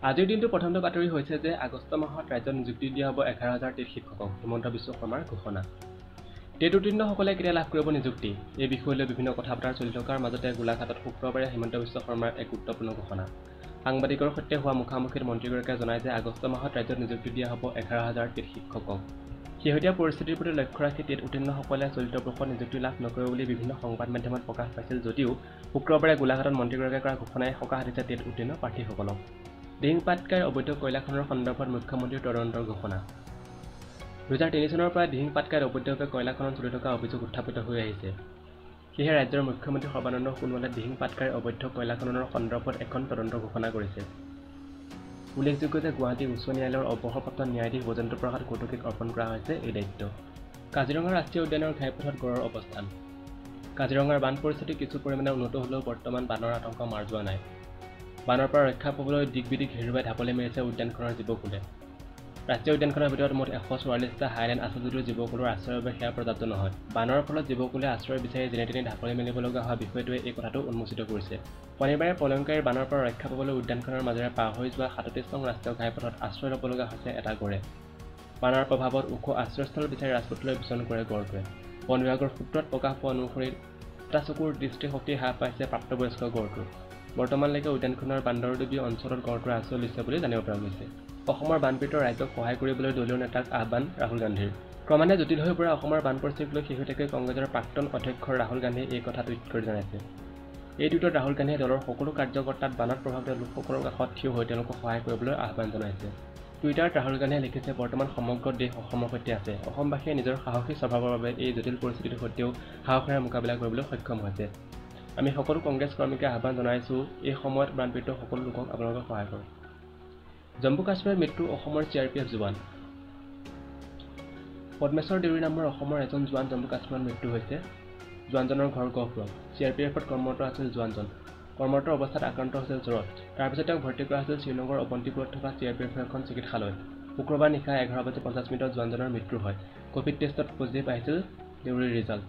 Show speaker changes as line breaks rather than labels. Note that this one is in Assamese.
আজিৰ দিনটো প্ৰথমটো বাতৰি হৈছে যে আগষ্ট মাহত ৰাজ্যত নিযুক্তি দিয়া হ'ব 11,000 টেট শিক্ষকক হিমন্ত বিশ্ব শৰ্মাৰ ঘোষণা। টেট উত্তীৰ্ণসকলে কেতিয়া লাভ কৰিব নিযুক্তি? এই বিষয় লৈ বিভিন্ন কথা বতৰা চলি থকাৰ মাজতে গোলাঘাটত শুক্ৰবাৰে হিমন্ত বিশ্ব শৰ্মাৰ এক গুৰুত্বপূৰ্ণ ঘোষণা। সাংবাদিকৰ সৈতে হোৱা মুখামুখিত মন্ত্ৰীগৰাকীয়ে জনায় যে আগষ্ট মাহত ৰাজ্যত নিযুক্তি দিয়া হ'ব 11,000 টেট শিক্ষকক। শেহতীয়া পৰিস্থিতিৰ প্ৰতি লক্ষ্য ৰাখি টেট উত্তীৰ্ণসকলে চলিত বৰ্ষত নিযুক্তি লাভ নকৰিব বুলি বিভিন্ন সংবাদ মাধ্যমত প্ৰকাশ পাইছিল যদিও শুক্ৰবাৰে গোলাঘাটত মন্ত্ৰীগৰাকীয়ে কৰা ঘোষণাই সকাহ দিছে টেট উত্তীৰ্ণ প্ৰাৰ্থীসকলক। দিহিং পাটকাইৰ অবৈধ কয়লা খননৰ সন্দৰ্ভত মুখ্যমন্ত্ৰীৰ তদন্তৰ ঘোষণা। 2003 চনৰ পৰা দিহিং পাটকাইত অবৈধভাৱে কয়লা খনন চলি থকা অভিযোগ উত্থাপিত হৈ আহিছে। সেয়েহে ৰাজ্যৰ মুখ্যমন্ত্ৰী সৰ্বানন্দ সোণোৱালে দিহিং পাটকাইৰ অবৈধ কয়লা খননৰ সন্দৰ্ভত এখন তদন্ত ঘোষণা কৰিছে। উল্লেখযোগ্য যে গুৱাহাটী উচ্চ ন্যায়ালয়ৰ অৱসৰপ্ৰাপ্ত ন্যায়াধীশ বৈজয়ন্ত প্ৰসাদ কৌতুকীক অৰ্পণ কৰা হৈছে এই দায়িত্ব। কাজিৰঙা ৰাষ্ট্ৰীয় উদ্যানৰ ঘাইপথত গড়ৰ অৱস্থান। কাজিৰঙাৰ বান পৰিস্থিতি কিছু পৰিমাণে উন্নত হ'লেও বৰ্তমান বানৰ আতংক মাৰ যোৱা নাই। বানৰ পৰা ৰক্ষা পাবলৈ দিক বিদিক হেৰুৱাই ঢাপলি মেলিছে উদ্যানখনৰ জীৱকুলে। ৰাষ্ট্ৰীয় উদ্যানখনৰ ভিতৰত মুঠ 144টা হাইলেণ্ড আছে যদিও জীৱকুলৰ আশ্ৰয়ৰ বাবে সেয়া পৰ্যাপ্ত নহয়। বানৰ ফলত জীৱকুলে আশ্ৰয় বিচাৰি যেনে তেনে ঢাপলি মেলিব লগা হোৱা বিষয়টোৱে এই কথাটো উন্মোচিত কৰিছে। শনিবাৰে প্ৰলয়ংকাৰীৰ বানৰ পৰা ৰক্ষা পাবলৈ উদ্যানখনৰ মাজেৰে পাৰ হৈ যোৱা 37 নং ৰাষ্ট্ৰীয় ঘাইপথত আশ্ৰয় ল'ব লগা হৈছে এটা গড়ে। বানৰ প্ৰভাৱত ওখ আশ্ৰয়স্থল বিচাৰি ৰাজপথলৈ বিচৰণ কৰে গড়টোৱে। বন বিভাগৰ সূত্ৰত প্ৰকাশ পোৱা অনুসৰি এটা চকুৰ দৃষ্টিশক্তি হ্ৰাস পাইছে প্ৰাপ্তবয়স্ক গড়টোৰ। বৰ্তমানলৈকে উদ্যানখনৰ বান্দৰডুবি অঞ্চলত গড়টোৱে আশ্ৰয় লৈছে বুলি জানিব পৰা গৈছে। অসমৰ বানপীড়িত ৰাজ্যক সহায় কৰিবলৈ দলীয় নেতাক আহ্বান ৰাহুল গান্ধীৰ। ক্ৰমান্বয়ে জটিল হৈ পৰা অসমৰ বান পৰিস্থিতিক লৈ শেহতীয়াকৈ কংগ্ৰেছৰ প্ৰাক্তন অধ্যক্ষ ৰাহুল গান্ধীয়ে এই কথা টুইট কৰি জনাইছে। এই টুইটত ৰাহুল গান্ধীয়ে দলৰ সকলো কাৰ্যকৰ্তাক বানত প্ৰভাৱিত লোকসকলৰ কাষত থিয় হৈ তেওঁলোকক সহায় কৰিবলৈ আহ্বান জনাইছে। টুইটাৰত ৰাহুল গান্ধীয়ে লিখিছে, বৰ্তমান সমগ্ৰ দেশ অসমৰ সৈতে আছে। অসমবাসীয়ে নিজৰ সাহসী স্বভাৱৰ বাবে এই জটিল পৰিস্থিতিৰ সৈতেও সাহসেৰে মোকাবিলা কৰিবলৈ সক্ষম হৈছে। আমি সকলো কংগ্ৰেছ কৰ্মীকে আহ্বান জনাইছোঁ, এই সময়ত বানপীড়িত সকলো লোকক আপোনালোকে সহায় কৰক। জম্মু কাশ্মীৰৰ মৃত্যু অসমৰ CRPF জোৱান। পদ্মেশ্বৰ দেউৰী নামৰ অসমৰ এজন জোৱান জম্মু কাশ্মীৰত মৃত্যু হৈছে। জোৱানজনৰ ঘৰ গহপুৰত। CRPFত কৰ্মৰত আছিল জোৱানজন। কৰ্মৰত অৱস্থাত আক্ৰান্ত হৈছিল জ্বৰত। তাৰ পিছত তেওঁক ভৰ্তি কৰা হৈছিল শ্ৰীনগৰ অৱন্তিপুৰত থকা CRPFৰ এখন চিকিৎসালয়ত। শুক্ৰবাৰ নিশা 11:50 জোৱানজনৰ মৃত্যু হয়। ক'ভিড টেষ্টত পজিটিভ আহিছিল দেউৰীৰ ৰিজাল্ট।